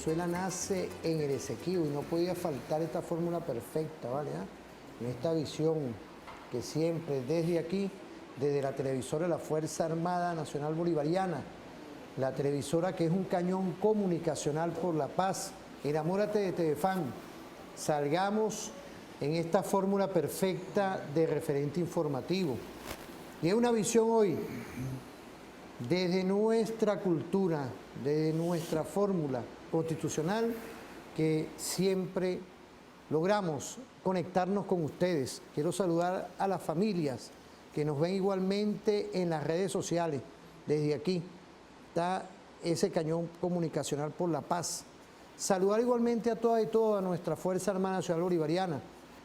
Venezuela nace en el Esequibo y no podía faltar esta fórmula perfecta, ¿vale? En esta visión que siempre desde aquí, desde la televisora de la Fuerza Armada Nacional Bolivariana, la televisora que es un cañón comunicacional por la paz, enamórate de Telefan, salgamos en esta fórmula perfecta de referente informativo. Y es una visión hoy desde nuestra cultura, desde nuestra fórmula constitucional, que siempre logramos conectarnos con ustedes. Quiero saludar a las familias que nos ven igualmente en las redes sociales. Desde aquí está ese cañón comunicacional por la paz. Saludar igualmente a todas y todos, a nuestra Fuerza Armada Nacional Bolivariana,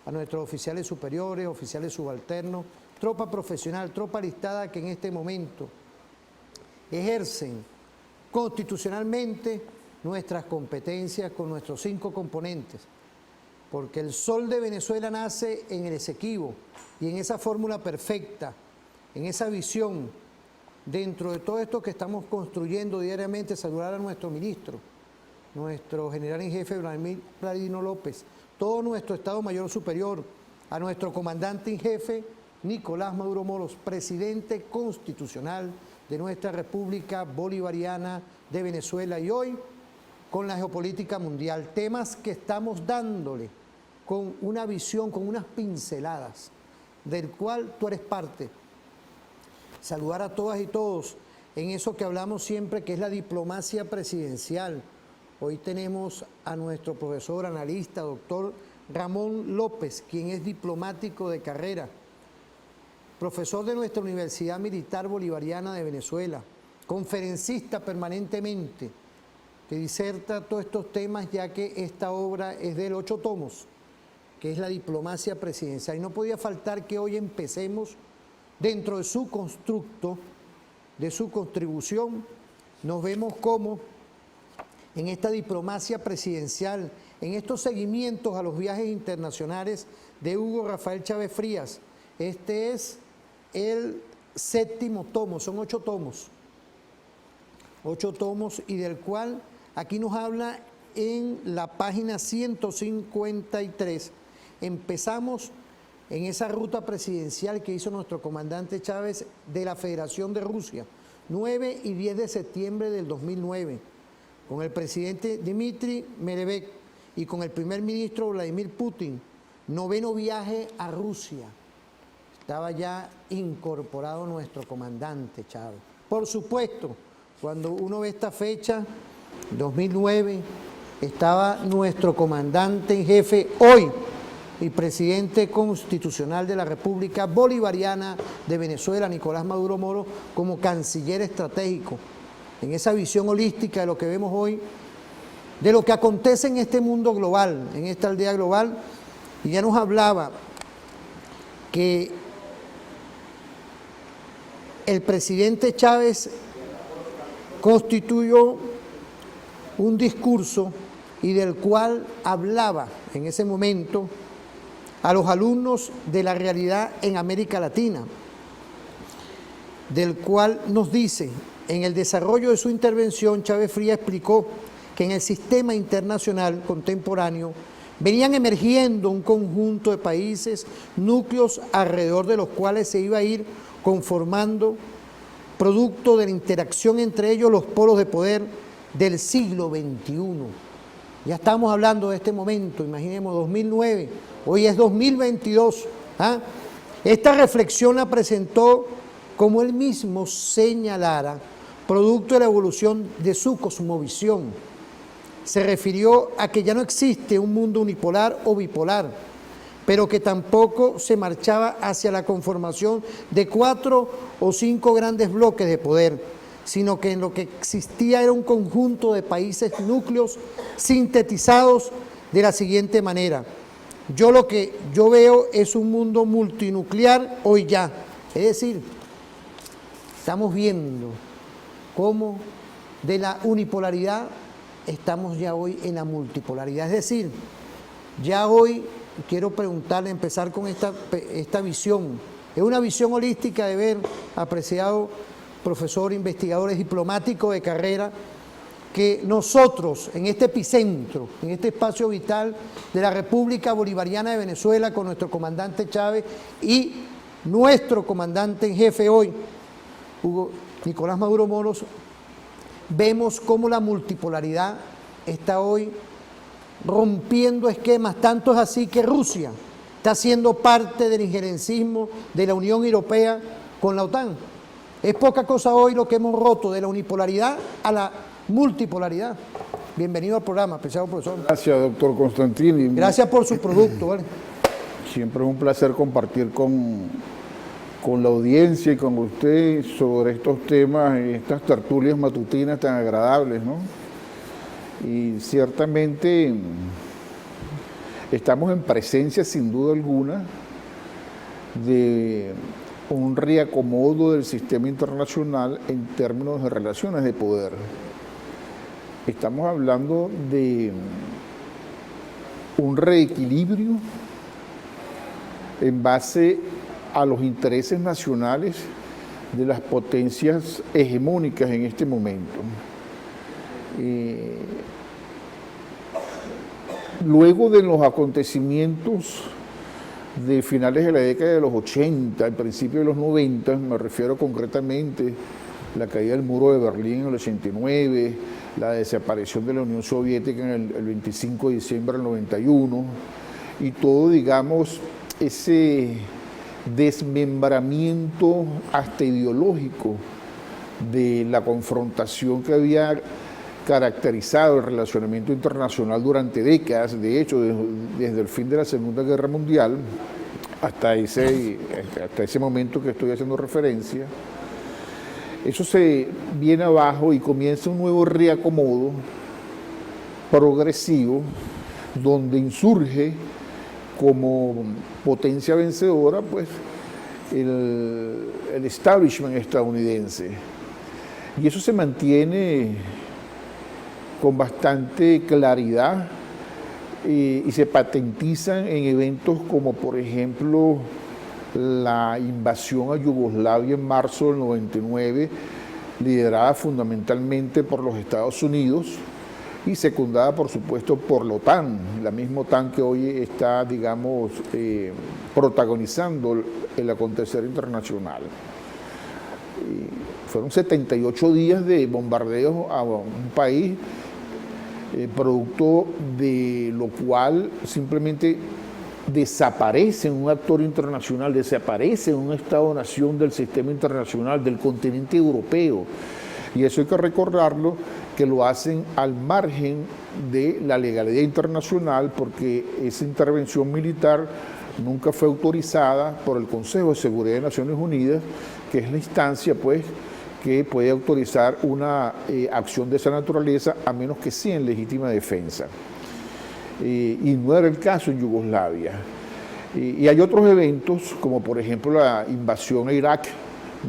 a nuestros oficiales superiores, oficiales subalternos, tropa profesional, tropa alistada que en este momento ejercen constitucionalmente nuestras competencias con nuestros 5 componentes, porque el sol de Venezuela nace en el Esequibo y en esa fórmula perfecta, en esa visión, dentro de todo esto que estamos construyendo diariamente. Saludar a nuestro ministro, nuestro general en jefe Vladimir Pladino López, todo nuestro Estado Mayor Superior, a nuestro comandante en jefe Nicolás Maduro Moros, presidente constitucional de nuestra República Bolivariana de Venezuela, y hoy con la geopolítica mundial, temas que estamos dándole con una visión, con unas pinceladas, del cual tú eres parte. Saludar a todas y todos en eso que hablamos siempre, que es la diplomacia presidencial. Hoy tenemos a nuestro profesor, analista, doctor Ramón López, quien es diplomático de carrera, profesor de nuestra Universidad Militar Bolivariana de Venezuela, conferencista permanentemente, que diserta todos estos temas, ya que esta obra es de 8 tomos, que es la diplomacia presidencial. Y no podía faltar que hoy empecemos dentro de su constructo, de su contribución. Nos vemos como en esta diplomacia presidencial, en estos seguimientos a los viajes internacionales de Hugo Rafael Chávez Frías. Este es el 7º tomo, son 8 tomos. 8 tomos, y del cual aquí nos habla en la página 153. Empezamos en esa ruta presidencial que hizo nuestro comandante Chávez de la Federación de Rusia, 9 y 10 de septiembre del 2009, con el presidente Dmitry Medvedev y con el primer ministro Vladimir Putin. 9º viaje a Rusia. Estaba ya incorporado nuestro comandante Chávez. Por supuesto, cuando uno ve esta fecha, 2009, estaba nuestro comandante en jefe hoy y presidente constitucional de la República Bolivariana de Venezuela, Nicolás Maduro Moros, como canciller estratégico, en esa visión holística de lo que vemos hoy, de lo que acontece en este mundo global, en esta aldea global. Y ya nos hablaba que el presidente Chávez constituyó un discurso y del cual hablaba en ese momento a los alumnos de la realidad en América Latina, del cual nos dice: en el desarrollo de su intervención, Chávez Frías explicó que en el sistema internacional contemporáneo venían emergiendo un conjunto de países, núcleos alrededor de los cuales se iba a ir conformando, producto de la interacción entre ellos, los polos de poder del siglo XXI. Ya estamos hablando de este momento, imaginemos 2009, hoy es 2022. Esta reflexión la presentó, como él mismo señalara, producto de la evolución de su cosmovisión. Se refirió a que ya no existe un mundo unipolar o bipolar, pero que tampoco se marchaba hacia la conformación de 4 o 5 grandes bloques de poder, sino que en lo que existía era un conjunto de países, núcleos sintetizados de la siguiente manera: lo que yo veo es un mundo multinuclear hoy ya. Es decir, estamos viendo cómo de la unipolaridad estamos ya hoy en la multipolaridad. Es decir, ya hoy quiero preguntarle, empezar con esta visión. Es una visión holística de ver, apreciado profesor, investigador, diplomático de carrera, que nosotros, en este epicentro, en este espacio vital de la República Bolivariana de Venezuela, con nuestro comandante Chávez y nuestro comandante en jefe hoy, Nicolás Maduro Moros, vemos cómo la multipolaridad está hoy rompiendo esquemas. Tanto es así que Rusia está siendo parte del injerencismo de la Unión Europea con la OTAN. Es poca cosa hoy lo que hemos roto de la unipolaridad a la multipolaridad. Bienvenido al programa, apreciado profesor. Gracias, doctor Constantini. Gracias por su producto. ¿Vale? Siempre es un placer compartir con la audiencia y con usted sobre estos temas, estas tertulias matutinas tan agradables, ¿no? Y ciertamente estamos en presencia, sin duda alguna, de un reacomodo del sistema internacional en términos de relaciones de poder. Estamos hablando de un reequilibrio en base a los intereses nacionales de las potencias hegemónicas en este momento. Luego de los acontecimientos de finales de la década de los 80, al principio de los 90, me refiero concretamente a la caída del muro de Berlín en el 89, la desaparición de la Unión Soviética en el 25 de diciembre del 91, y todo, digamos, ese desmembramiento hasta ideológico de la confrontación que había caracterizado el relacionamiento internacional durante décadas. De hecho, desde el fin de la Segunda Guerra Mundial hasta ese momento que estoy haciendo referencia, eso se viene abajo y comienza un nuevo reacomodo progresivo donde insurge como potencia vencedora pues el establishment estadounidense, y eso se mantiene con bastante claridad y se patentizan en eventos como, por ejemplo, la invasión a Yugoslavia en marzo del 99, liderada fundamentalmente por los Estados Unidos y secundada, por supuesto, por la OTAN, la misma OTAN que hoy está, digamos, protagonizando el acontecer internacional. Fueron 78 días de bombardeos a un país, producto de lo cual simplemente desaparece un actor internacional, desaparece un Estado-nación del sistema internacional, del continente europeo. Y eso hay que recordarlo, que lo hacen al margen de la legalidad internacional, porque esa intervención militar nunca fue autorizada por el Consejo de Seguridad de Naciones Unidas, que es la instancia, pues, que puede autorizar una acción de esa naturaleza, a menos que sea en legítima defensa. Y no era el caso en Yugoslavia. Y hay otros eventos, como por ejemplo la invasión a Irak,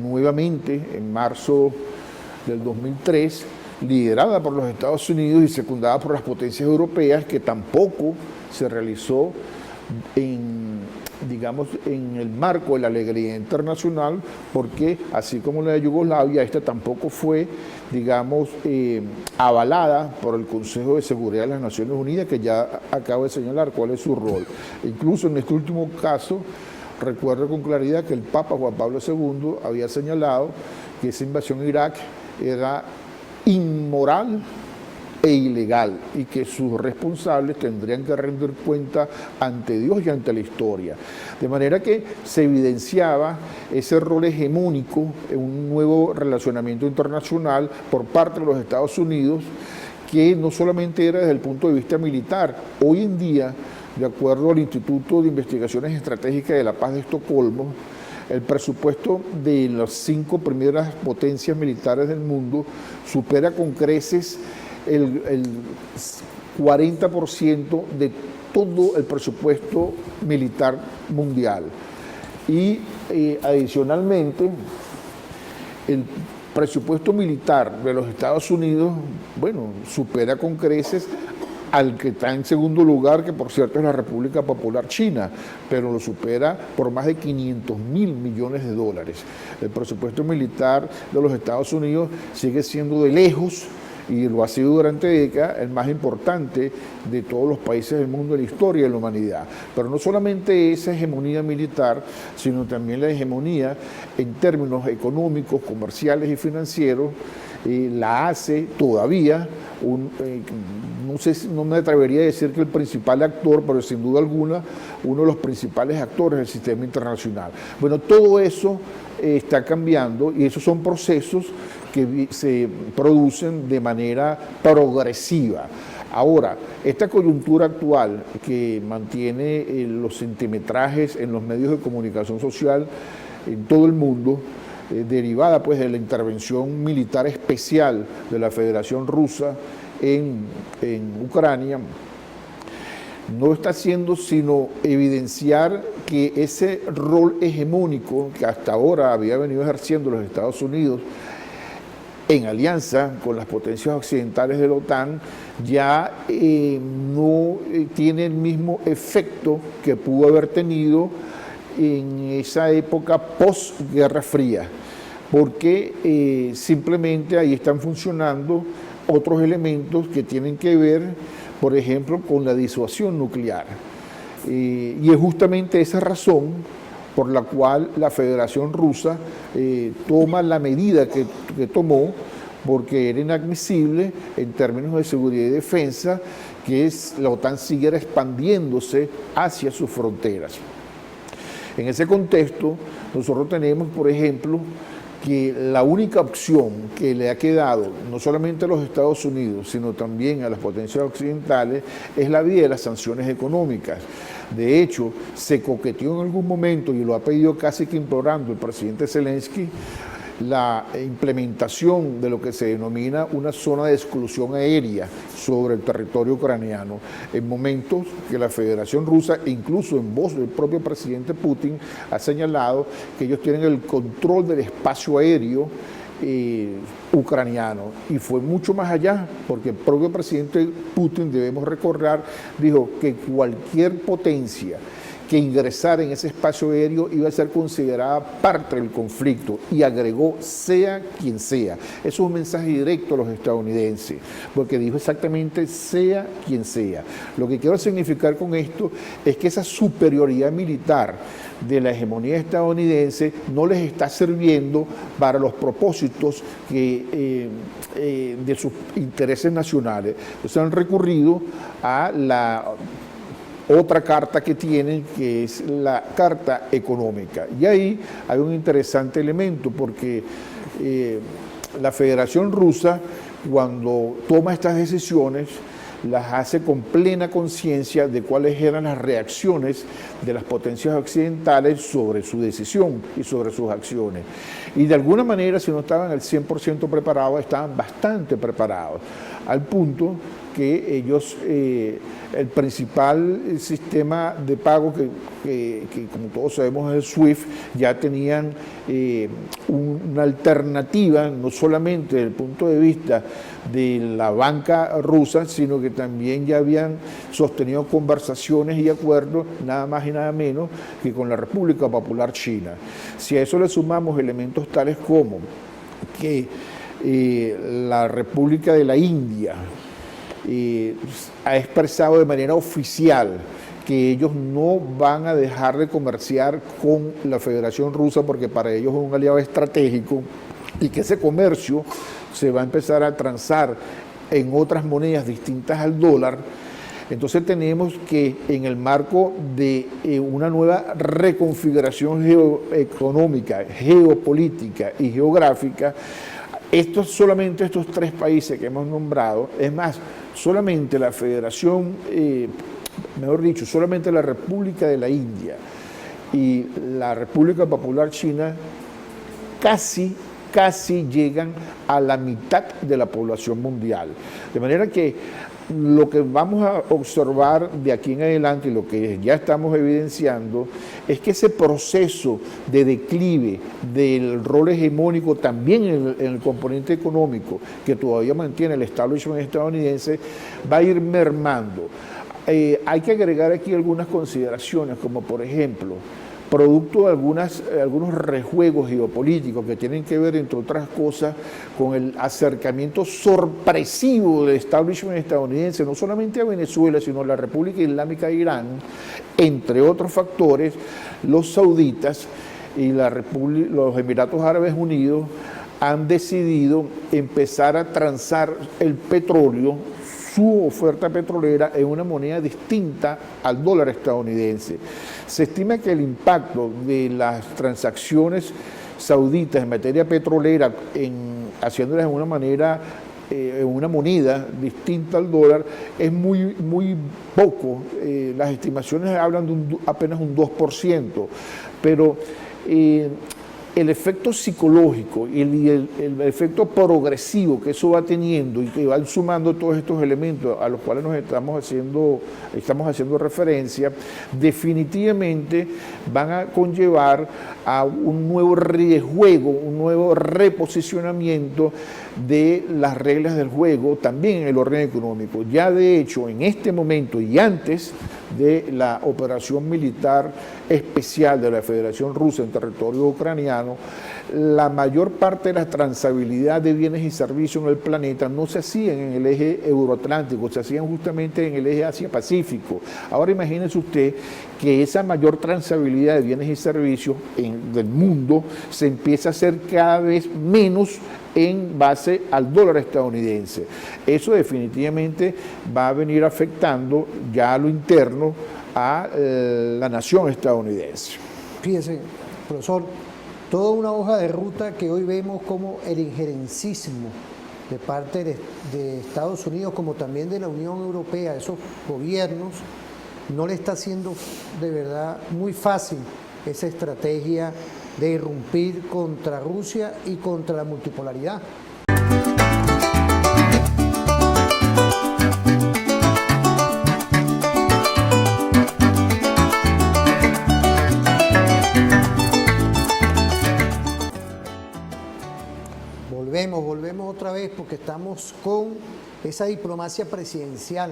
nuevamente en marzo del 2003, liderada por los Estados Unidos y secundada por las potencias europeas, que tampoco se realizó digamos, en el marco de la legalidad internacional, porque así como la de Yugoslavia, esta tampoco fue, digamos, avalada por el Consejo de Seguridad de las Naciones Unidas, que ya acabo de señalar cuál es su rol. Incluso en este último caso, recuerdo con claridad que el Papa Juan Pablo II había señalado que esa invasión a Irak era inmoral e ilegal, y que sus responsables tendrían que rendir cuenta ante Dios y ante la historia. De manera que se evidenciaba ese rol hegemónico en un nuevo relacionamiento internacional por parte de los Estados Unidos, que no solamente era desde el punto de vista militar. Hoy en día, de acuerdo al Instituto de Investigaciones Estratégicas de la Paz de Estocolmo, el presupuesto de las 5 primeras potencias militares del mundo supera con creces el 40% de todo el presupuesto militar mundial. Y adicionalmente, el presupuesto militar de los Estados Unidos, bueno, supera con creces al que está en segundo lugar, que por cierto es la República Popular China, pero lo supera por más de 500.000 millones de dólares. El presupuesto militar de los Estados Unidos sigue siendo de lejos y lo ha sido durante décadas, el más importante de todos los países del mundo, de la historia de la humanidad. Pero no solamente esa hegemonía militar, sino también la hegemonía en términos económicos, comerciales y financieros, la hace todavía, no sé, no me atrevería a decir que el principal actor, pero sin duda alguna uno de los principales actores del sistema internacional. Bueno, todo eso está cambiando y esos son procesos que se producen de manera progresiva. Ahora, esta coyuntura actual que mantiene los centimetrajes en los medios de comunicación social en todo el mundo, derivada pues de la intervención militar especial de la Federación Rusa en Ucrania, no está haciendo sino evidenciar que ese rol hegemónico que hasta ahora había venido ejerciendo los Estados Unidos en alianza con las potencias occidentales de la OTAN, ya no tiene el mismo efecto que pudo haber tenido en esa época post-Guerra Fría, porque simplemente ahí están funcionando otros elementos que tienen que ver, por ejemplo, con la disuasión nuclear. Y es justamente esa razón por la cual la Federación Rusa toma la medida que tomó, porque era inadmisible en términos de seguridad y defensa que la OTAN siguiera expandiéndose hacia sus fronteras. En ese contexto, nosotros tenemos, por ejemplo, que la única opción que le ha quedado, no solamente a los Estados Unidos, sino también a las potencias occidentales, es la vía de las sanciones económicas. De hecho, se coqueteó en algún momento, y lo ha pedido casi que implorando el presidente Zelensky, la implementación de lo que se denomina una zona de exclusión aérea sobre el territorio ucraniano, en momentos que la Federación Rusa, incluso en voz del propio presidente Putin, ha señalado que ellos tienen el control del espacio aéreo ucraniano, y fue mucho más allá, porque el propio presidente Putin, debemos recordar, dijo que cualquier potencia que ingresara en ese espacio aéreo iba a ser considerada parte del conflicto, y agregó sea quien sea. Eso es un mensaje directo a los estadounidenses, porque dijo exactamente sea quien sea. Lo que quiero significar con esto es que esa superioridad militar de la hegemonía estadounidense no les está sirviendo para los propósitos de sus intereses nacionales. Entonces han recurrido a la otra carta que tienen, que es la carta económica. Y ahí hay un interesante elemento, porque la Federación Rusa, cuando toma estas decisiones, las hace con plena conciencia de cuáles eran las reacciones de las potencias occidentales sobre su decisión y sobre sus acciones. Y de alguna manera, si no estaban al 100% preparados, estaban bastante preparados, al punto que ellos, el principal sistema de pago que como todos sabemos es el SWIFT, ya tenían una alternativa, no solamente desde el punto de vista de la banca rusa, sino que también ya habían sostenido conversaciones y acuerdos, nada más y nada menos que con la República Popular China. Si a eso le sumamos elementos tales como que la República de la India ha expresado de manera oficial que ellos no van a dejar de comerciar con la Federación Rusa, porque para ellos es un aliado estratégico, y que ese comercio se va a empezar a transar en otras monedas distintas al dólar. Entonces tenemos que, en el marco de una nueva reconfiguración geoeconómica, geopolítica y geográfica, solamente estos tres países que hemos nombrado, es más, solamente la Federación, mejor dicho, solamente la República de la India y la República Popular China casi llegan a la mitad de la población mundial. De manera que lo que vamos a observar de aquí en adelante, y lo que ya estamos evidenciando, es que ese proceso de declive del rol hegemónico también en el componente económico que todavía mantiene el establishment estadounidense va a ir mermando. Hay que agregar aquí algunas consideraciones, como por ejemplo, producto de algunos rejuegos geopolíticos que tienen que ver, entre otras cosas, con el acercamiento sorpresivo del establishment estadounidense, no solamente a Venezuela, sino a la República Islámica de Irán, entre otros factores. Los sauditas y los Emiratos Árabes Unidos han decidido empezar a transar el petróleo, su oferta petrolera, en una moneda distinta al dólar estadounidense. Se estima que el impacto de las transacciones sauditas en materia petrolera, haciéndolas de una manera, en una moneda distinta al dólar, es muy poco. Las estimaciones hablan de apenas un 2%, pero el efecto psicológico y el efecto progresivo que eso va teniendo y que van sumando todos estos elementos a los cuales nos estamos haciendo referencia, definitivamente van a conllevar a un nuevo rejuego, un nuevo reposicionamiento de las reglas del juego, también en el orden económico. Ya de hecho, en este momento y antes de la operación militar especial de la Federación Rusa en territorio ucraniano, la mayor parte de la transabilidad de bienes y servicios en el planeta no se hacían en el eje euroatlántico, se hacían justamente en el eje Asia-Pacífico. Ahora imagínense usted que esa mayor transabilidad de bienes y servicios del mundo se empieza a hacer cada vez menos en base al dólar estadounidense. Eso definitivamente va a venir afectando ya a lo interno a la nación estadounidense. Fíjese, profesor, toda una hoja de ruta que hoy vemos como el injerencismo de parte de Estados Unidos, como también de la Unión Europea, esos gobiernos, no le está haciendo de verdad muy fácil esa estrategia de irrumpir contra Rusia y contra la multipolaridad. Volvemos otra vez porque estamos con esa diplomacia presidencial,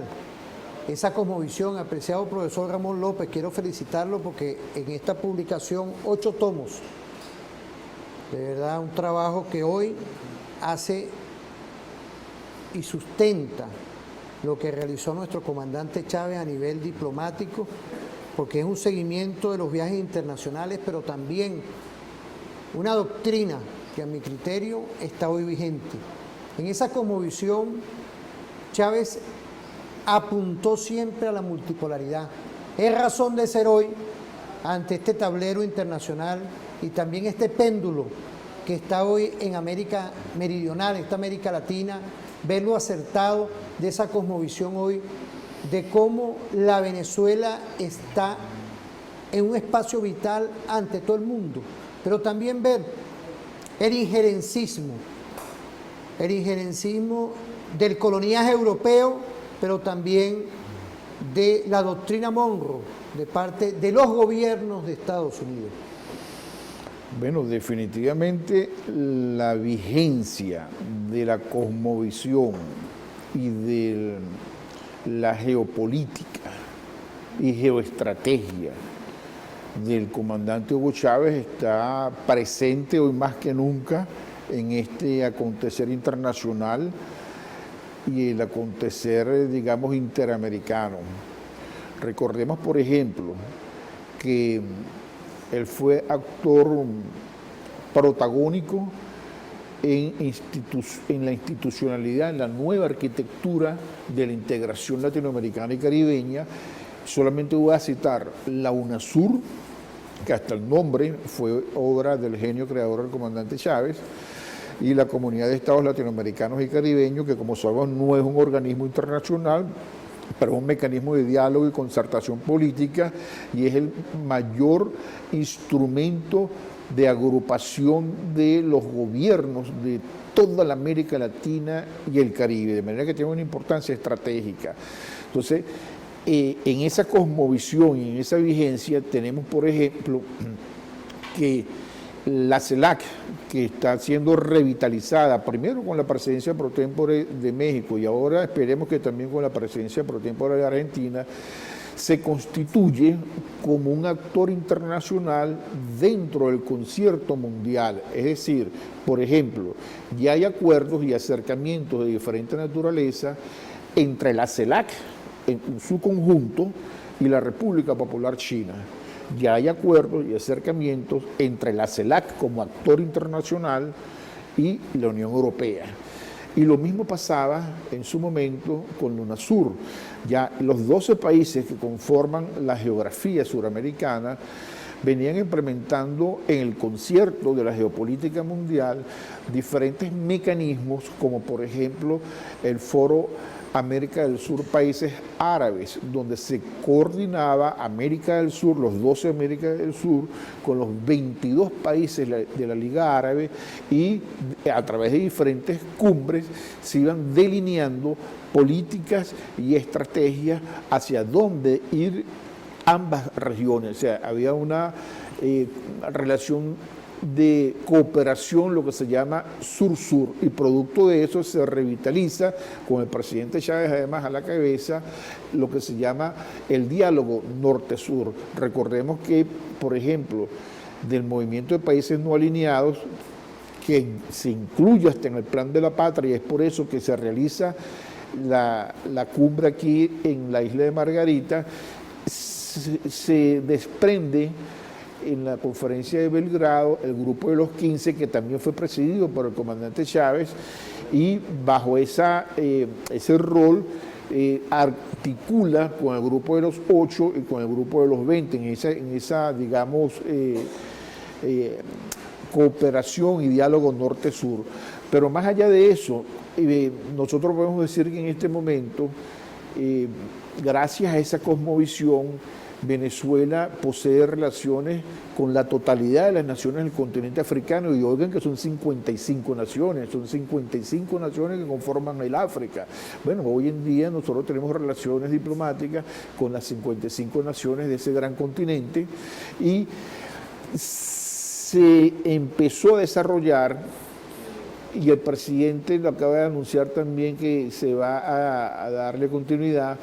esa cosmovisión. Apreciado profesor Ramón López, quiero felicitarlo porque en esta publicación, 8 tomos, de verdad un trabajo que hoy hace y sustenta lo que realizó nuestro comandante Chávez a nivel diplomático, porque es un seguimiento de los viajes internacionales, pero también una doctrina que a mi criterio está hoy vigente. En esa cosmovisión, Chávez apuntó siempre a la multipolaridad. Es razón de ser hoy ante este tablero internacional y también este péndulo que está hoy en América Meridional, esta América Latina, verlo acertado de esa cosmovisión hoy, de cómo la Venezuela está en un espacio vital ante todo el mundo, pero también ver el injerencismo del coloniaje europeo, pero también de la doctrina Monroe de parte de los gobiernos de Estados Unidos. Bueno, definitivamente la vigencia de la cosmovisión y de la geopolítica y geoestrategia del comandante Hugo Chávez está presente hoy más que nunca en este acontecer internacional y el acontecer, digamos, interamericano. Recordemos, por ejemplo, que él fue actor protagónico en la institucionalidad, en la nueva arquitectura de la integración latinoamericana y caribeña. Solamente voy a citar la UNASUR, que hasta el nombre fue obra del genio creador del comandante Chávez, y la Comunidad de Estados Latinoamericanos y Caribeños, que como sabemos no es un organismo internacional, pero es un mecanismo de diálogo y concertación política y es el mayor instrumento de agrupación de los gobiernos de toda la América Latina y el Caribe, de manera que tiene una importancia estratégica. Entonces, en esa cosmovisión y en esa vigencia tenemos, por ejemplo, que la CELAC, que está siendo revitalizada, primero con la presidencia pro tempore de México y ahora esperemos que también con la presidencia pro tempore de Argentina, se constituye como un actor internacional dentro del concierto mundial. Es decir, por ejemplo, ya hay acuerdos y acercamientos de diferente naturaleza entre la CELAC en su conjunto y la República Popular China. Ya hay acuerdos y acercamientos entre la CELAC como actor internacional y la Unión Europea. Y lo mismo pasaba en su momento con UNASUR. Ya los 12 países que conforman la geografía suramericana venían implementando en el concierto de la geopolítica mundial diferentes mecanismos, como por ejemplo el Foro América del Sur, países árabes, donde se coordinaba América del Sur, los 12 América del Sur, con los 22 países de la Liga Árabe, y a través de diferentes cumbres se iban delineando políticas y estrategias hacia dónde ir ambas regiones. O sea, había una relación de cooperación, lo que se llama sur-sur, y producto de eso se revitaliza con el presidente Chávez además a la cabeza lo que se llama el diálogo norte-sur. Recordemos que, por ejemplo, del movimiento de países no alineados, que se incluye hasta en el Plan de la Patria, y es por eso que se realiza la cumbre aquí en la isla de Margarita, se desprende en la conferencia de Belgrado el grupo de los 15, que también fue presidido por el comandante Chávez, y bajo ese rol articula con el grupo de los 8 y con el grupo de los 20 en esa digamos, cooperación y diálogo norte-sur. Pero más allá de eso, nosotros podemos decir que en este momento, gracias a esa cosmovisión, Venezuela posee relaciones con la totalidad de las naciones del continente africano, y oigan que son 55 naciones que conforman el África. Bueno, hoy en día nosotros tenemos relaciones diplomáticas con las 55 naciones de ese gran continente, y se empezó a desarrollar, y el presidente lo acaba de anunciar también, que se va a darle continuidad,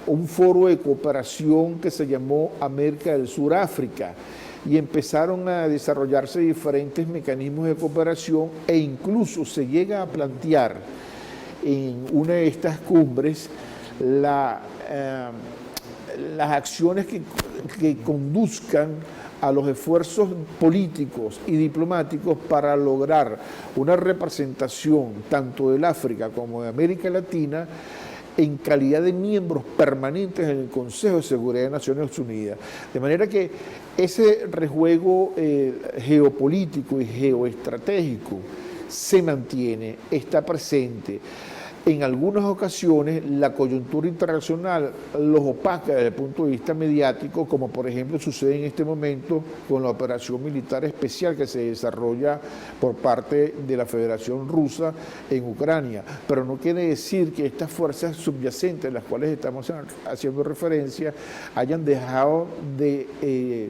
un foro de cooperación que se llamó América del Sur África, y empezaron a desarrollarse diferentes mecanismos de cooperación, e incluso se llega a plantear en una de estas cumbres las acciones que conduzcan a los esfuerzos políticos y diplomáticos para lograr una representación tanto del África como de América Latina en calidad de miembros permanentes en el Consejo de Seguridad de Naciones Unidas. De manera que ese rejuego geopolítico y geoestratégico se mantiene, está presente. En algunas ocasiones la coyuntura internacional los opaca desde el punto de vista mediático, como por ejemplo sucede en este momento con la operación militar especial que se desarrolla por parte de la Federación Rusa en Ucrania. Pero no quiere decir que estas fuerzas subyacentes a las cuales estamos haciendo referencia hayan dejado de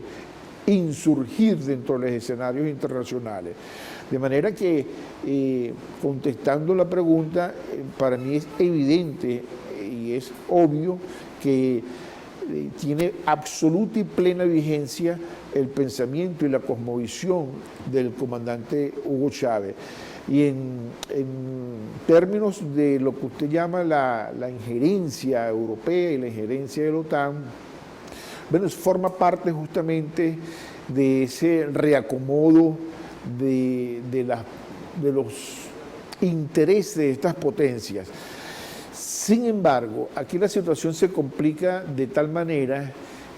insurgir dentro de los escenarios internacionales. De manera que, contestando la pregunta, para mí es evidente y es obvio que tiene absoluta y plena vigencia el pensamiento y la cosmovisión del comandante Hugo Chávez. Y en términos de lo que usted llama la injerencia europea y la injerencia de la OTAN, bueno, forma parte justamente de ese reacomodo de los intereses de estas potencias. Sin embargo, aquí la situación se complica de tal manera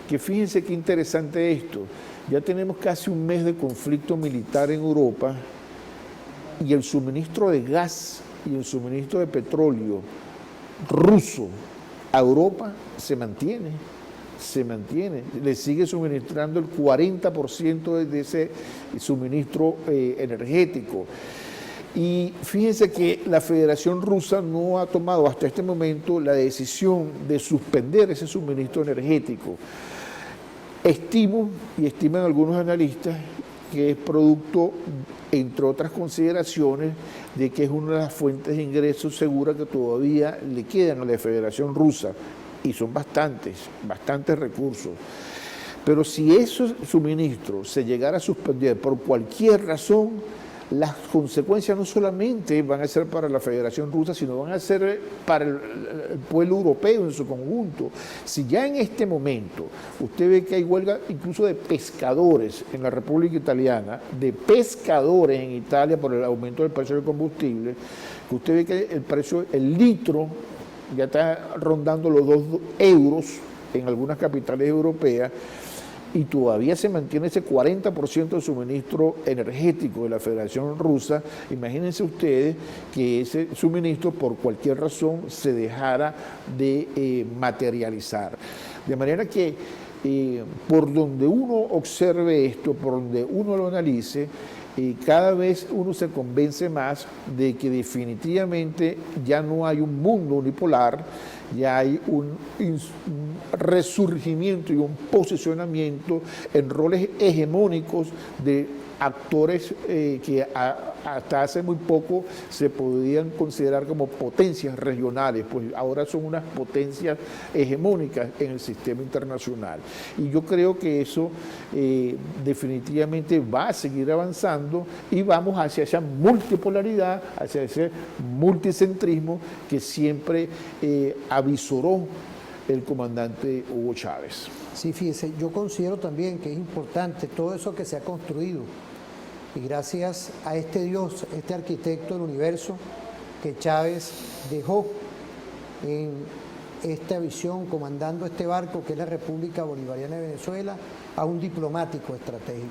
que fíjense qué interesante esto. Ya tenemos casi un mes de conflicto militar en Europa, y el suministro de gas y el suministro de petróleo ruso a Europa se mantiene, le sigue suministrando el 40% de ese suministro energético. Y fíjense que la Federación Rusa no ha tomado hasta este momento la decisión de suspender ese suministro energético. Estimo, y estiman algunos analistas, que es producto, entre otras consideraciones, de que es una de las fuentes de ingresos seguras que todavía le quedan a la Federación Rusa. y son bastantes recursos. Pero si esos suministros se llegara a suspender por cualquier razón, las consecuencias no solamente van a ser para la Federación Rusa, sino van a ser para el pueblo europeo en su conjunto. Si ya en este momento usted ve que hay huelga incluso de pescadores en la República Italiana, de pescadores en Italia por el aumento del precio del combustible, que usted ve que el precio, el litro, ya está rondando los 2 euros en algunas capitales europeas, y todavía se mantiene ese 40% de suministro energético de la Federación Rusa. Imagínense ustedes que ese suministro por cualquier razón se dejara de materializar. De manera que por donde uno observe esto, por donde uno lo analice, cada vez uno se convence más de que definitivamente ya no hay un mundo unipolar, ya hay un resurgimiento y un posicionamiento en roles hegemónicos de actores que hasta hace muy poco se podían considerar como potencias regionales, pues ahora son unas potencias hegemónicas en el sistema internacional. Y yo creo que eso definitivamente va a seguir avanzando y vamos hacia esa multipolaridad, hacia ese multicentrismo que siempre avisoró el comandante Hugo Chávez. Sí, fíjese, yo considero también que es importante todo eso que se ha construido y gracias a este Dios, este arquitecto del universo que Chávez dejó en esta visión comandando este barco que es la República Bolivariana de Venezuela, a un diplomático estratégico,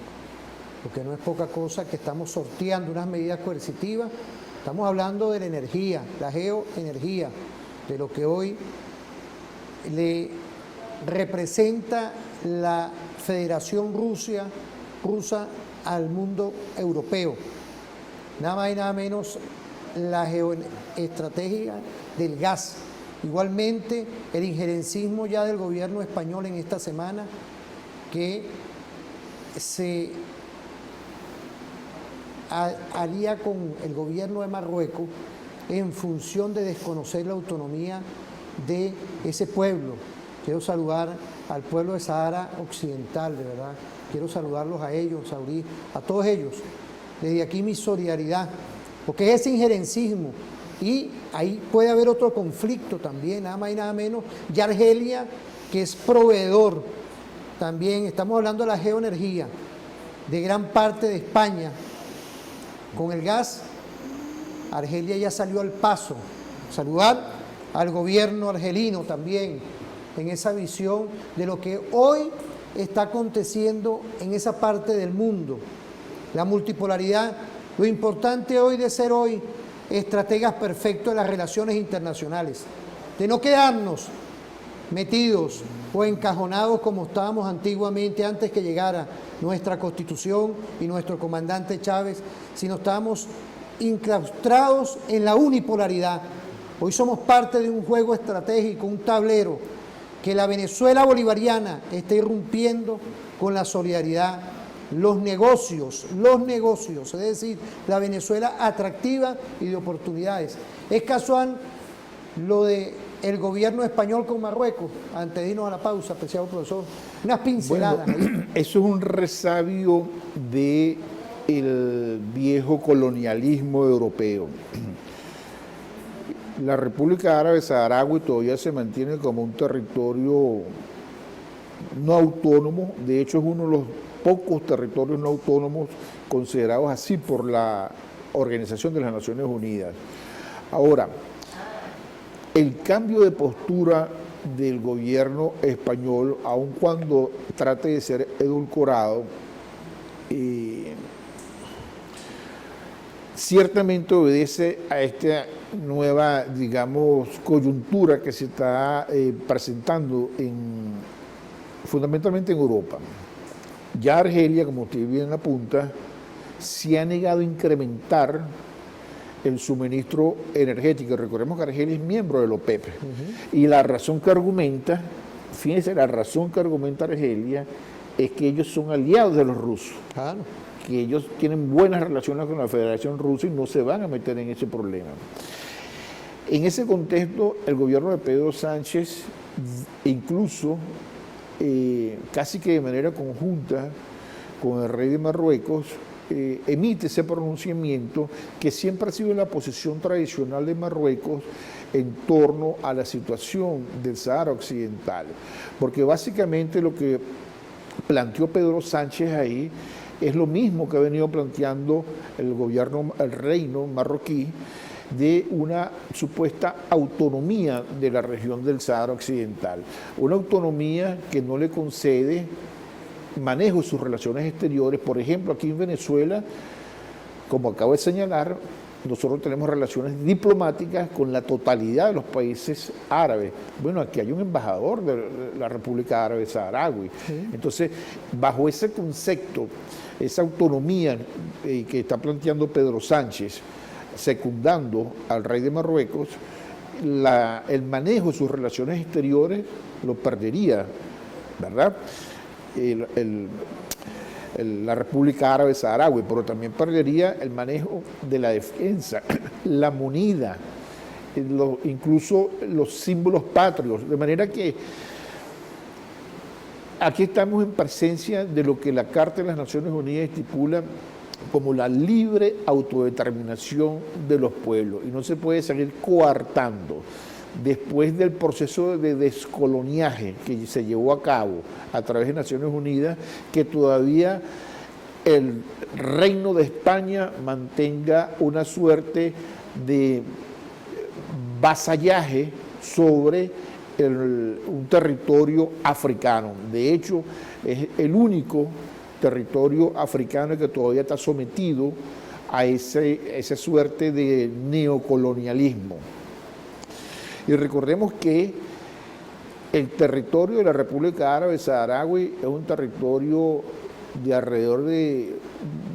porque no es poca cosa que estamos sorteando unas medidas coercitivas, estamos hablando de la energía, la geoenergía, de lo que hoy le representa la Federación Rusa al mundo europeo. Nada más y nada menos la geoestrategia del gas. Igualmente el injerencismo ya del gobierno español en esta semana que se alía con el gobierno de Marruecos en función de desconocer la autonomía de ese pueblo. Quiero saludar al pueblo de Sahara Occidental, de verdad. Quiero saludarlos a ellos, a todos ellos. Desde aquí mi solidaridad, porque es ese injerencismo. Y ahí puede haber otro conflicto también, nada más y nada menos. Y Argelia, que es proveedor también, estamos hablando de la geoenergía, de gran parte de España. Con el gas, Argelia ya salió al paso. Saludar al gobierno argelino también, en esa visión de lo que hoy está aconteciendo en esa parte del mundo. La multipolaridad, lo importante hoy de ser hoy estrategas perfectos de las relaciones internacionales, de no quedarnos metidos o encajonados como estábamos antiguamente antes que llegara nuestra Constitución y nuestro comandante Chávez, sino estábamos incraustrados en la unipolaridad. Hoy somos parte de un juego estratégico, un tablero, que la Venezuela bolivariana está irrumpiendo con la solidaridad, los negocios, es decir, la Venezuela atractiva y de oportunidades. Es casual lo del gobierno español con Marruecos, antes de irnos a la pausa, apreciado profesor, unas pinceladas. Bueno, eso es un resabio del viejo colonialismo europeo. La República Árabe Saharaui todavía se mantiene como un territorio no autónomo, de hecho es uno de los pocos territorios no autónomos considerados así por la Organización de las Naciones Unidas. Ahora, el cambio de postura del gobierno español, aun cuando trate de ser edulcorado, ciertamente obedece a esta nueva, digamos, coyuntura que se está presentando fundamentalmente en Europa. Ya Argelia, como usted bien apunta, se ha negado a incrementar el suministro energético. Recordemos que Argelia es miembro de la OPEP. Y la razón que argumenta, fíjense, la razón que argumenta Argelia es que ellos son aliados de los rusos. Claro. Que ellos tienen buenas relaciones con la Federación Rusa y no se van a meter en ese problema. En ese contexto, el gobierno de Pedro Sánchez incluso casi que de manera conjunta con el rey de Marruecos, emite ese pronunciamiento que siempre ha sido la posición tradicional de Marruecos en torno a la situación del Sahara Occidental. Porque básicamente lo que planteó Pedro Sánchez ahí es lo mismo que ha venido planteando el gobierno, el reino marroquí, de una supuesta autonomía de la región del Sahara Occidental. Una autonomía que no le concede manejo de sus relaciones exteriores. Por ejemplo, aquí en Venezuela, como acabo de señalar, nosotros tenemos relaciones diplomáticas con la totalidad de los países árabes. Bueno, aquí hay un embajador de la República Árabe Saharaui. Sí. Entonces, bajo ese concepto, esa autonomía que está planteando Pedro Sánchez, secundando al rey de Marruecos, el manejo de sus relaciones exteriores lo perdería, ¿verdad? La República Árabe Saharaui, pero también perdería el manejo de la defensa, la moneda, incluso los símbolos patrios, de manera que aquí estamos en presencia de lo que la Carta de las Naciones Unidas estipula como la libre autodeterminación de los pueblos, y no se puede seguir coartando. Después del proceso de descoloniaje que se llevó a cabo a través de Naciones Unidas, que todavía el Reino de España mantenga una suerte de vasallaje sobre un territorio africano. De hecho, es el único territorio africano que todavía está sometido a esa suerte de neocolonialismo. Y recordemos que el territorio de la República Árabe Saharaui es un territorio de alrededor de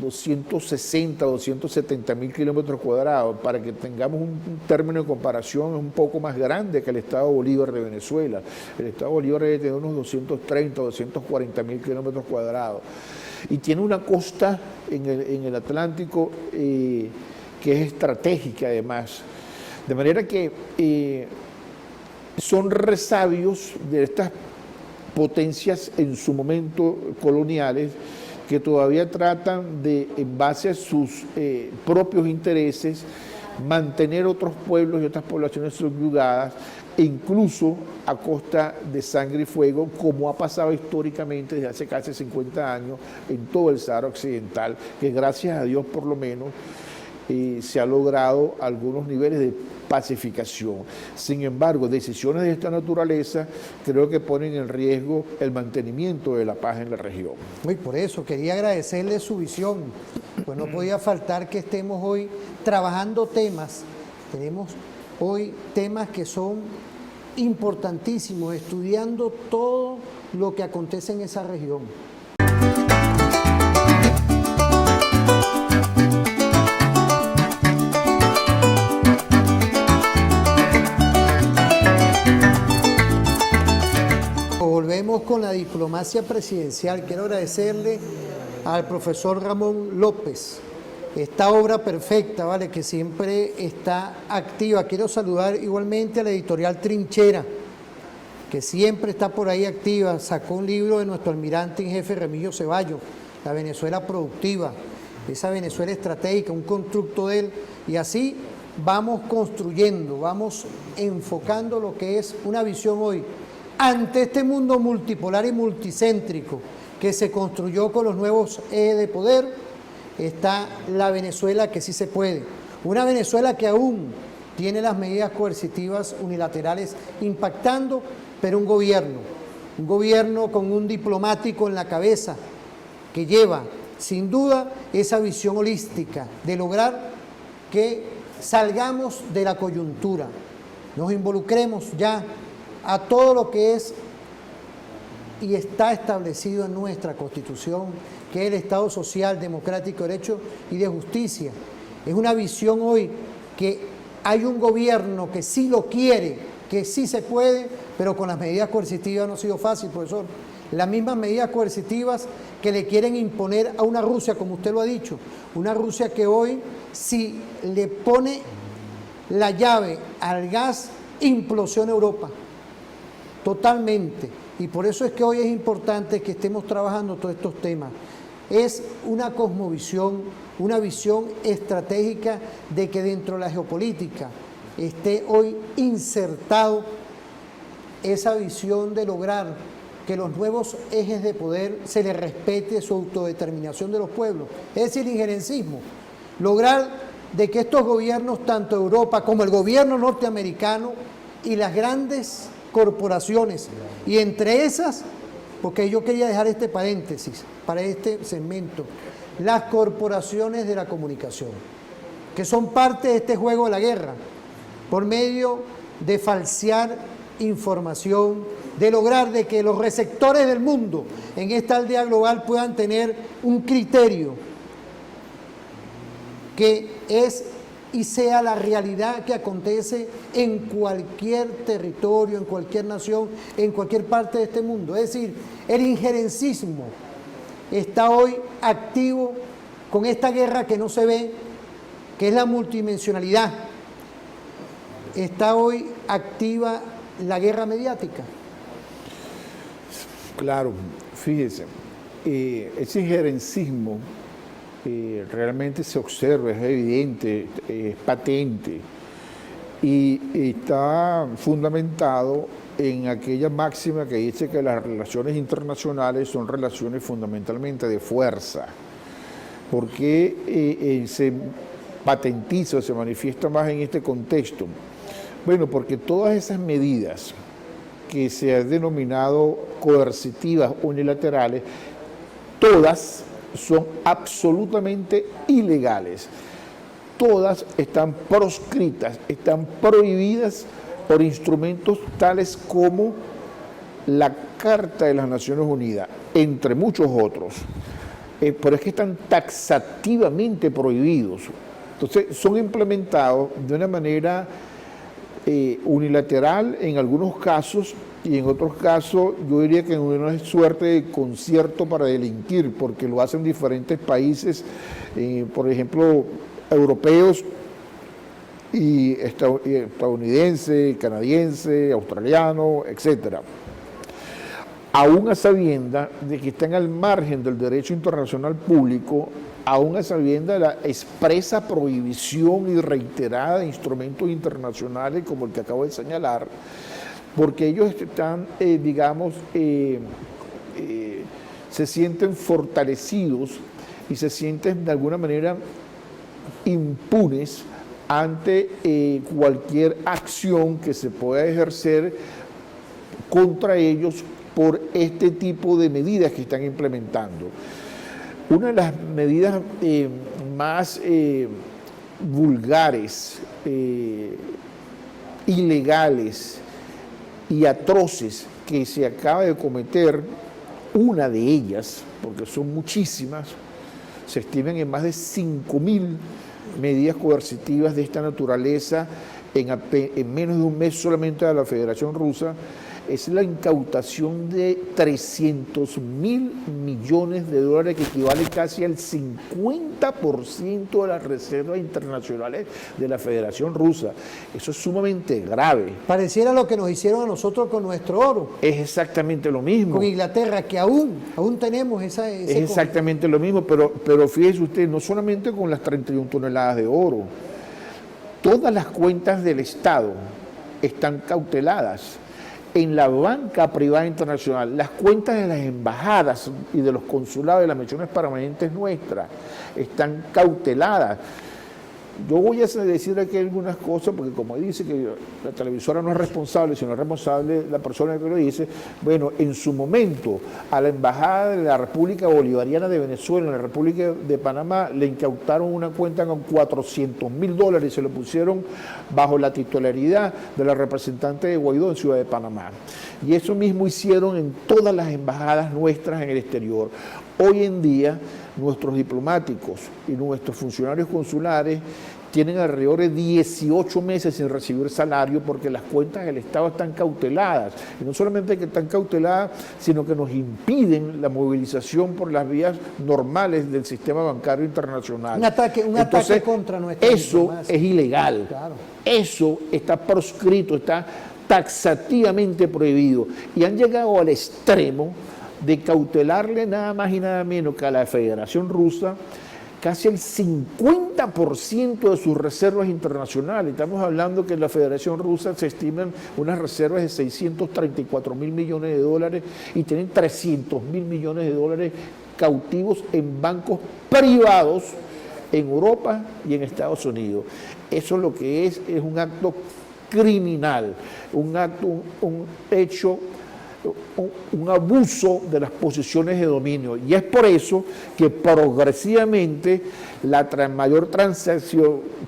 260, 270 mil kilómetros cuadrados. Para que tengamos un término de comparación, es un poco más grande que el Estado Bolívar de Venezuela. El Estado Bolívar debe tener unos 230, 240 mil kilómetros cuadrados. Y tiene una costa en el Atlántico que es estratégica además. De manera que son resabios de estas potencias en su momento coloniales que todavía tratan de, en base a sus propios intereses, mantener otros pueblos y otras poblaciones subyugadas, e incluso a costa de sangre y fuego, como ha pasado históricamente desde hace casi 50 años en todo el Sahara Occidental, que gracias a Dios por lo menos se ha logrado algunos niveles de pacificación. Sin embargo, decisiones de esta naturaleza creo que ponen en riesgo el mantenimiento de la paz en la región. Y por eso quería agradecerle su visión, pues no podía faltar que estemos hoy trabajando temas. Tenemos hoy temas que son importantísimos, estudiando todo lo que acontece en esa región. Volvemos con la diplomacia presidencial. Quiero agradecerle al profesor Ramón López esta obra perfecta, ¿vale?, que siempre está activa. Quiero saludar igualmente a la editorial Trinchera, que siempre está por ahí activa. Sacó un libro de nuestro almirante en jefe Remigio Ceballos, La Venezuela Productiva, esa Venezuela estratégica, un constructo de él. Y así vamos construyendo, vamos enfocando lo que es una visión hoy ante este mundo multipolar y multicéntrico que se construyó con los nuevos ejes de poder. Está la Venezuela que sí se puede, una Venezuela que aún tiene las medidas coercitivas unilaterales impactando, pero un gobierno con un diplomático en la cabeza que lleva sin duda esa visión holística de lograr que salgamos de la coyuntura, nos involucremos ya a todo lo que es y está establecido en nuestra Constitución, que es el Estado social, democrático, de derecho y de justicia. Es una visión hoy que hay un gobierno que sí lo quiere, que sí se puede, pero con las medidas coercitivas no ha sido fácil, profesor. Las mismas medidas coercitivas que le quieren imponer a una Rusia, como usted lo ha dicho, una Rusia que hoy, si le pone la llave al gas, implosiona Europa. totalmente. Y por eso es que hoy es importante que estemos trabajando todos estos temas. Es una cosmovisión, una visión estratégica de que dentro de la geopolítica esté hoy insertado esa visión de lograr que los nuevos ejes de poder se les respete su autodeterminación de los pueblos, es decir, el injerencismo. Lograr de que estos gobiernos, tanto Europa como el gobierno norteamericano y las grandes corporaciones, y entre esas, porque yo quería dejar este paréntesis para este segmento, las corporaciones de la comunicación, que son parte de este juego de la guerra, por medio de falsear información, de lograr de que los receptores del mundo en esta aldea global puedan tener un criterio que es y sea la realidad que acontece en cualquier territorio, en cualquier nación, en cualquier parte de este mundo. Es decir, el injerencismo está hoy activo con esta guerra que no se ve, que es la multidimensionalidad. Está hoy activa la guerra mediática. Claro, fíjese, ese injerencismo realmente se observa, es evidente, es patente y está fundamentado en aquella máxima que dice que las relaciones internacionales son relaciones fundamentalmente de fuerza. ¿Por qué se patentiza o se manifiesta más en este contexto? Bueno, porque todas esas medidas que se han denominado coercitivas unilaterales, todas son absolutamente ilegales. Todas están proscritas, están prohibidas por instrumentos tales como la Carta de las Naciones Unidas, entre muchos otros. Pero es que están taxativamente prohibidos. Entonces, son implementados de una manera unilateral en algunos casos, y en otros casos yo diría que en una suerte de concierto para delinquir, porque lo hacen diferentes países, por ejemplo, europeos y estadounidense, canadiense, australiano, etcétera. Aún a sabiendas de que están al margen del derecho internacional público, aún a sabiendas de la expresa prohibición y reiterada de instrumentos internacionales como el que acabo de señalar, porque ellos están, se sienten fortalecidos y se sienten de alguna manera impunes ante cualquier acción que se pueda ejercer contra ellos por este tipo de medidas que están implementando. Una de las medidas más vulgares, ilegales y atroces que se acaba de cometer, una de ellas, porque son muchísimas, se estiman en más de 5.000 medidas coercitivas de esta naturaleza en menos de un mes solamente de la Federación Rusa, es la incautación de 300.000 millones de dólares, que equivale casi al 50% de las reservas internacionales de la Federación Rusa. Eso es sumamente grave. Pareciera lo que nos hicieron a nosotros con nuestro oro. Es exactamente lo mismo. Con Inglaterra, que aún tenemos ese... Es exactamente lo mismo, pero fíjese usted, no solamente con las 31 toneladas de oro, todas las cuentas del Estado están cauteladas. En la banca privada internacional, las cuentas de las embajadas y de los consulados de las misiones permanentes nuestras están cauteladas. Yo voy a decir aquí algunas cosas, porque como dice que la televisora no es responsable, sino es responsable la persona que lo dice. Bueno, en su momento, a la Embajada de la República Bolivariana de Venezuela, en la República de Panamá, le incautaron una cuenta con $400.000 y se lo pusieron bajo la titularidad de la representante de Guaidó en Ciudad de Panamá. Y eso mismo hicieron en todas las embajadas nuestras en el exterior. Hoy en día, nuestros diplomáticos y nuestros funcionarios consulares tienen alrededor de 18 meses sin recibir salario porque las cuentas del Estado están cauteladas. Y no solamente que están cauteladas, sino que nos impiden la movilización por las vías normales del sistema bancario internacional. Un ataque contra nuestra Eso diplomacia. es ilegal. Claro. Eso está proscrito, está taxativamente prohibido, y han llegado al extremo de cautelarle nada más y nada menos que a la Federación Rusa casi el 50% de sus reservas internacionales. Estamos hablando que en la Federación Rusa se estiman unas reservas de 634.000 millones de dólares y tienen 300.000 millones de dólares cautivos en bancos privados en Europa y en Estados Unidos. Eso lo que es un acto criminal, un hecho, un abuso de las posiciones de dominio. Y es por eso que progresivamente la mayor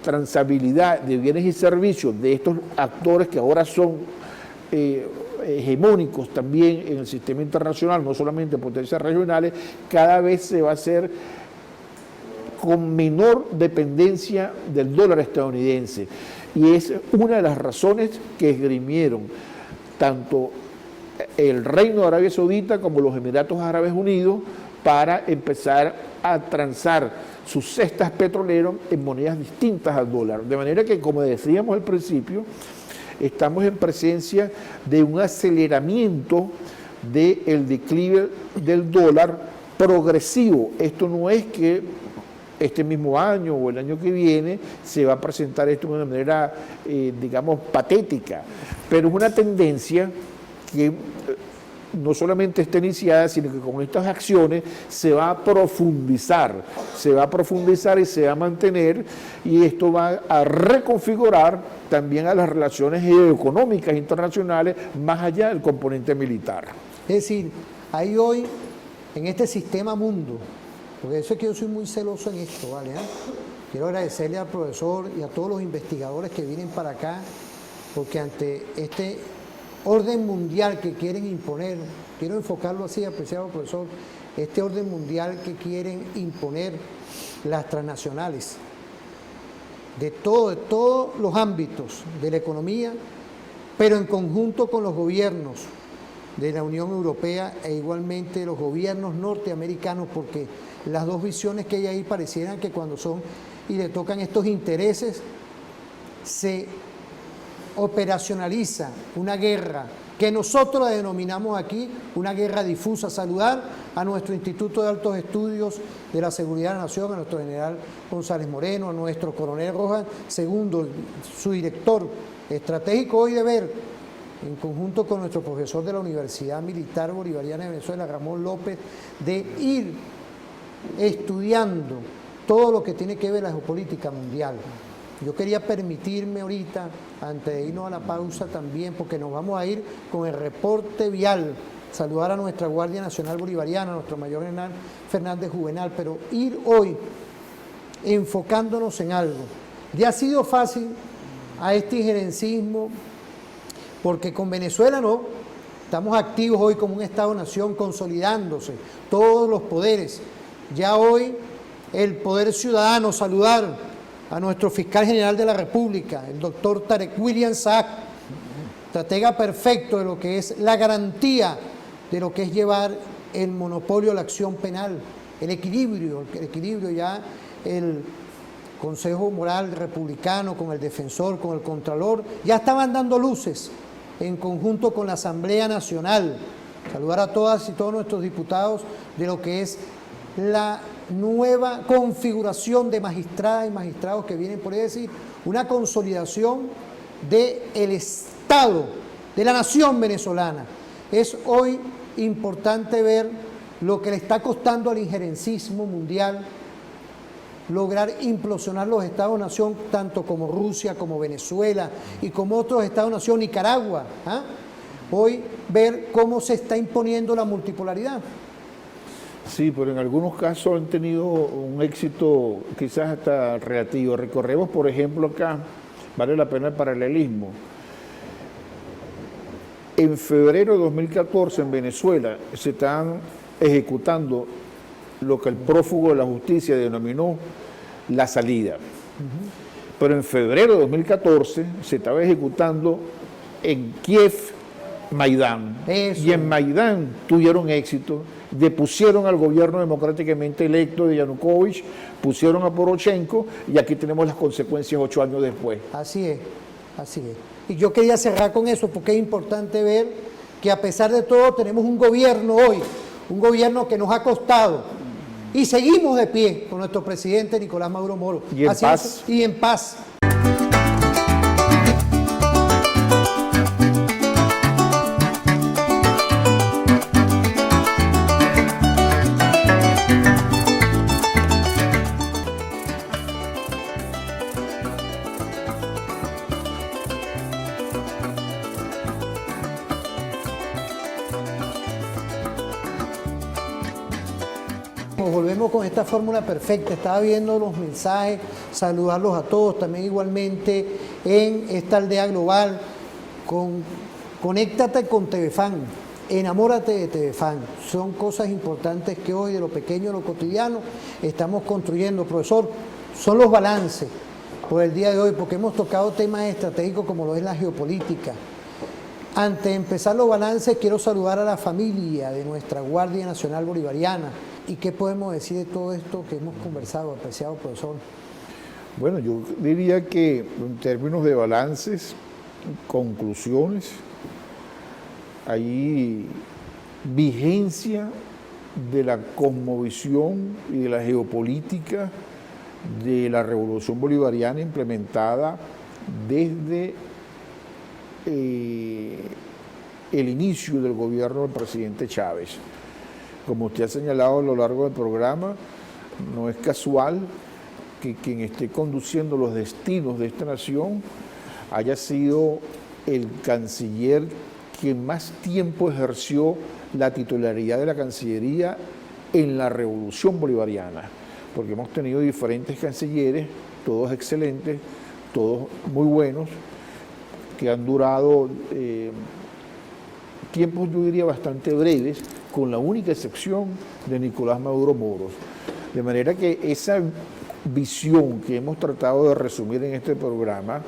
transabilidad de bienes y servicios de estos actores que ahora son hegemónicos también en el sistema internacional, no solamente potencias regionales, cada vez se va a hacer con menor dependencia del dólar estadounidense. Y es una de las razones que esgrimieron tanto el Reino de Arabia Saudita como los Emiratos Árabes Unidos para empezar a transar sus cestas petroleras en monedas distintas al dólar. De manera que, como decíamos al principio, estamos en presencia de un aceleramiento del declive del dólar progresivo. Esto no es que este mismo año o el año que viene se va a presentar esto de una manera, digamos, patética, pero es una tendencia que no solamente está iniciada, sino que con estas acciones se va a profundizar y se va a mantener, y esto va a reconfigurar también a las relaciones geoeconómicas internacionales más allá del componente militar. Es decir, hay hoy en este sistema mundo, porque eso es que yo soy muy celoso en esto, ¿vale? Quiero agradecerle al profesor y a todos los investigadores que vienen para acá, porque ante este orden mundial que quieren imponer, quiero enfocarlo así, apreciado profesor, este orden mundial que quieren imponer las transnacionales, de todos los ámbitos de la economía, pero en conjunto con los gobiernos de la Unión Europea e igualmente los gobiernos norteamericanos, porque las dos visiones que hay ahí parecieran que cuando son y le tocan estos intereses, se operacionaliza una guerra que nosotros la denominamos aquí una guerra difusa. Saludar a nuestro Instituto de Altos Estudios de la Seguridad de la Nación, a nuestro general González Moreno, a nuestro coronel Rojas Segundo, su director estratégico hoy de ver, en conjunto con nuestro profesor de la Universidad Militar Bolivariana de Venezuela, Ramón López, de ir estudiando todo lo que tiene que ver la geopolítica mundial. Yo quería permitirme ahorita, antes de irnos a la pausa también, porque nos vamos a ir con el reporte vial, saludar a nuestra Guardia Nacional Bolivariana, a nuestro mayor general Fernández Juvenal, pero ir hoy enfocándonos en algo. Ya ha sido fácil a este injerencismo, porque con Venezuela no, estamos activos hoy como un Estado-nación consolidándose, todos los poderes. Ya hoy el poder ciudadano, saludar a nuestro fiscal general de la República, el doctor Tarek William Saab, estratega perfecto de lo que es la garantía de lo que es llevar el monopolio a la acción penal, el equilibrio ya el Consejo Moral Republicano con el defensor, con el contralor, ya estaban dando luces en conjunto con la Asamblea Nacional. Saludar a todas y todos nuestros diputados de lo que es la nueva configuración de magistradas y magistrados que vienen, por decir, una consolidación del Estado, de la nación venezolana. Es hoy importante ver lo que le está costando al injerencismo mundial lograr implosionar los Estados-nación, tanto como Rusia, como Venezuela y como otros Estados-nación, Nicaragua. Hoy ver cómo se está imponiendo la multipolaridad. Sí, pero en algunos casos han tenido un éxito quizás hasta relativo. Recorremos, por ejemplo, acá, vale la pena el paralelismo. En febrero de 2014 en Venezuela se están ejecutando lo que el prófugo de la justicia denominó la salida. Pero en febrero de 2014 se estaba ejecutando en Kiev, Maidán. Y en Maidán tuvieron éxito, depusieron al gobierno democráticamente electo de Yanukovych, pusieron a Poroshenko y aquí tenemos las consecuencias 8 años después. Así es. Así es. Y yo quería cerrar con eso porque es importante ver que a pesar de todo tenemos un gobierno hoy, un gobierno que nos ha costado y seguimos de pie con nuestro presidente Nicolás Maduro Moro. Y en paz. Y en paz. Volvemos con esta fórmula perfecta. Estaba viendo los mensajes, saludarlos a todos, también igualmente en esta aldea global. Conéctate con Tevefan, enamórate de Tevefan. Son cosas importantes que hoy, de lo pequeño a lo cotidiano, estamos construyendo. Profesor, son los balances por el día de hoy, porque hemos tocado temas estratégicos como lo es la geopolítica. Antes de empezar los balances, quiero saludar a la familia de nuestra Guardia Nacional Bolivariana. ¿Y qué podemos decir de todo esto que hemos conversado, apreciado profesor? Bueno, yo diría que en términos de balances, conclusiones, hay vigencia de la cosmovisión y de la geopolítica de la Revolución Bolivariana implementada desde el inicio del gobierno del presidente Chávez. Como usted ha señalado a lo largo del programa, no es casual que quien esté conduciendo los destinos de esta nación haya sido el canciller que más tiempo ejerció la titularidad de la Cancillería en la Revolución Bolivariana, porque hemos tenido diferentes cancilleres, todos excelentes, todos muy buenos, que han durado tiempos, yo diría, bastante breves, con la única excepción de Nicolás Maduro Moros. De manera que esa visión que hemos tratado de resumir en este programa,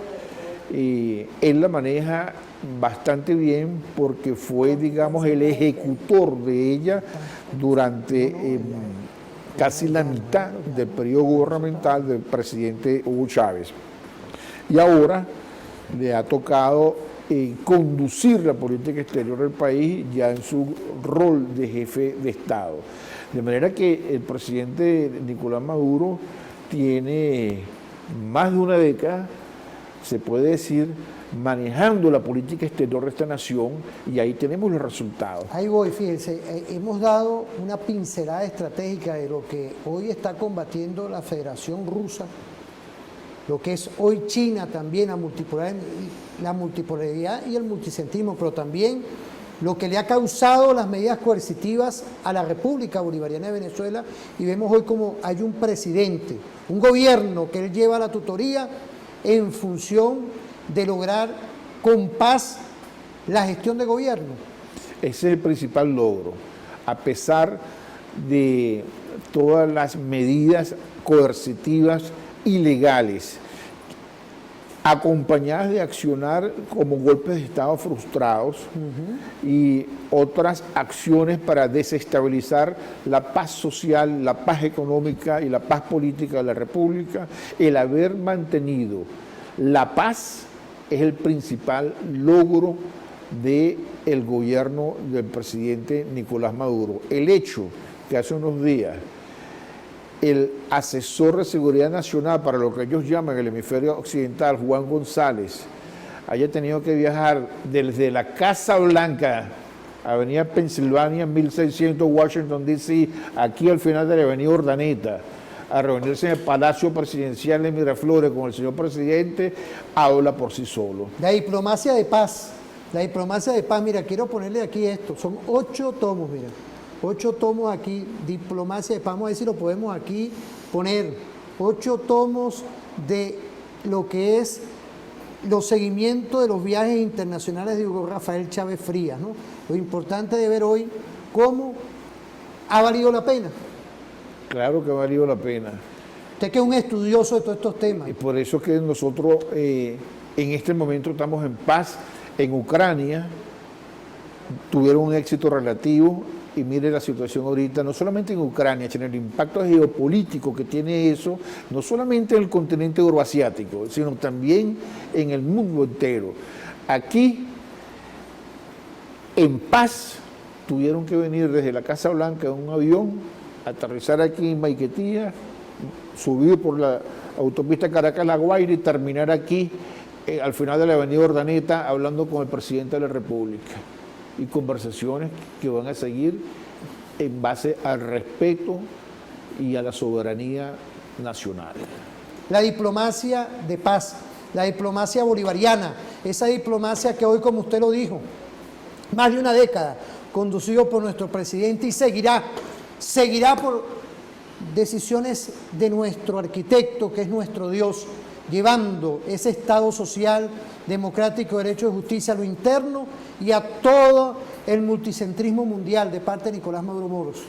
él la maneja bastante bien porque fue, digamos, el ejecutor de ella durante casi la mitad del periodo gubernamental del presidente Hugo Chávez. Y ahora le ha tocado conducir la política exterior del país ya en su rol de jefe de Estado. De manera que el presidente Nicolás Maduro tiene más de una década, se puede decir, manejando la política exterior de esta nación, y ahí tenemos los resultados. Ahí voy, fíjense, hemos dado una pincelada estratégica de lo que hoy está combatiendo la Federación Rusa, lo que es hoy China también, la multipolaridad y el multicentrismo, pero también lo que le ha causado las medidas coercitivas a la República Bolivariana de Venezuela, y vemos hoy como hay un presidente, un gobierno que él lleva la tutoría en función de lograr con paz la gestión de gobierno. Ese es el principal logro, a pesar de todas las medidas coercitivas ilegales, acompañadas de accionar como golpes de Estado frustrados y otras acciones para desestabilizar la paz social, la paz económica y la paz política de la República. El haber mantenido la paz es el principal logro del gobierno del presidente Nicolás Maduro. El hecho que hace unos días el asesor de seguridad nacional para lo que ellos llaman el hemisferio occidental, Juan González, haya tenido que viajar desde la Casa Blanca, Avenida Pensilvania, 1600 Washington, D.C., aquí al final de la Avenida Urdaneta, a reunirse en el Palacio Presidencial de Miraflores con el señor presidente, habla por sí solo. La diplomacia de paz, mira, quiero ponerle aquí esto, son 8 tomos, mira. 8 tomos aquí, diplomacia de paz, vamos a ver si lo podemos aquí poner, 8 tomos de lo que es los seguimientos de los viajes internacionales de Hugo Rafael Chávez Frías, ¿no? Lo importante de ver hoy cómo ha valido la pena. Claro que ha valido la pena. Usted que es un estudioso de todos estos temas. Y por eso que nosotros en este momento estamos en paz en Ucrania, tuvieron un éxito relativo y mire la situación ahorita, no solamente en Ucrania, sino el impacto geopolítico que tiene eso, no solamente en el continente euroasiático, sino también en el mundo entero. Aquí, en paz, tuvieron que venir desde la Casa Blanca en un avión, aterrizar aquí en Maiquetía, subir por la autopista Caracas-La Guaira y terminar aquí, al final de la avenida Urdaneta, hablando con el presidente de la República. Y conversaciones que van a seguir en base al respeto y a la soberanía nacional. La diplomacia de paz, la diplomacia bolivariana, esa diplomacia que hoy, como usted lo dijo, más de una década, conducido por nuestro presidente y seguirá por decisiones de nuestro arquitecto, que es nuestro Dios, llevando ese Estado social, democrático, derecho de justicia a lo interno y a todo el multicentrismo mundial de parte de Nicolás Maduro Moros.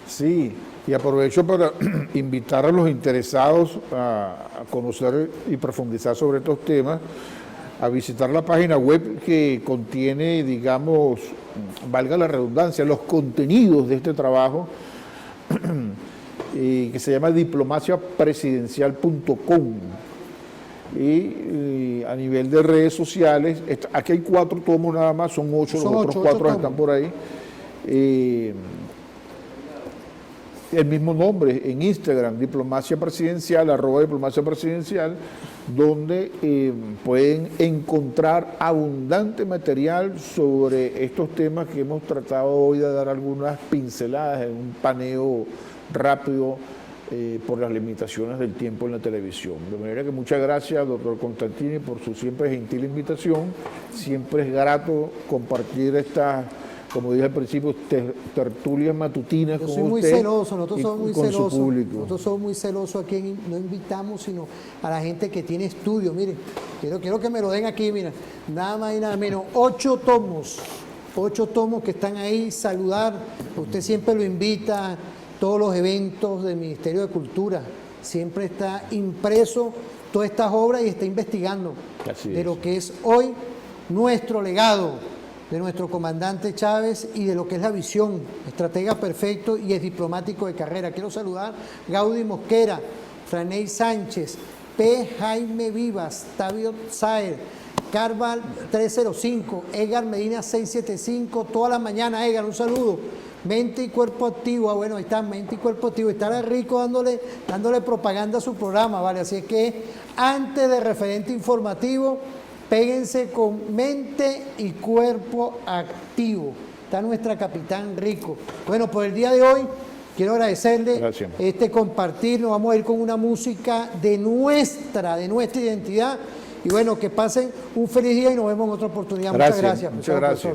Sí, y aprovecho para invitar a los interesados a conocer y profundizar sobre estos temas, a visitar la página web que contiene, digamos, valga la redundancia, los contenidos de este trabajo, que se llama diplomaciapresidencial.com. Y a nivel de redes sociales, aquí hay 4 tomos nada más, son 8, los otros 4 están por ahí. El mismo nombre en Instagram, Diplomacia Presidencial, @Diplomacia Presidencial, donde pueden encontrar abundante material sobre estos temas que hemos tratado hoy de dar algunas pinceladas en un paneo rápido por las limitaciones del tiempo en la televisión. De manera que muchas gracias, doctor Constantini, por su siempre gentil invitación. Siempre es grato compartir estas, como dije al principio, tertulias matutinas con usted. Yo soy muy celoso, nosotros somos muy celosos. Nosotros somos muy celosos a quien no invitamos, sino a la gente que tiene estudio. Miren, quiero que me lo den aquí, mira, nada más y nada menos, 8 tomos que están ahí, saludar. Usted siempre lo invita, todos los eventos del Ministerio de Cultura, siempre está impreso todas estas obras y está investigando de lo que es hoy nuestro legado, de nuestro comandante Chávez y de lo que es la visión, estratega perfecto y es diplomático de carrera. Quiero saludar Gaudí Mosquera, Franey Sánchez, P. Jaime Vivas, Tavio Saer, Carval 305, Edgar Medina 675, toda la mañana, Edgar, un saludo. Mente y Cuerpo Activo, bueno, ahí está, Mente y Cuerpo Activo, está Rico dándole propaganda a su programa, ¿vale? Así es que antes de referente informativo, péguense con Mente y Cuerpo Activo. Está nuestra capitán Rico. Bueno, por el día de hoy, quiero agradecerle compartir. Nos vamos a ir con una música de nuestra identidad. Y bueno, que pasen un feliz día y nos vemos en otra oportunidad. Gracias, Muchas gracias. Muchas gracias.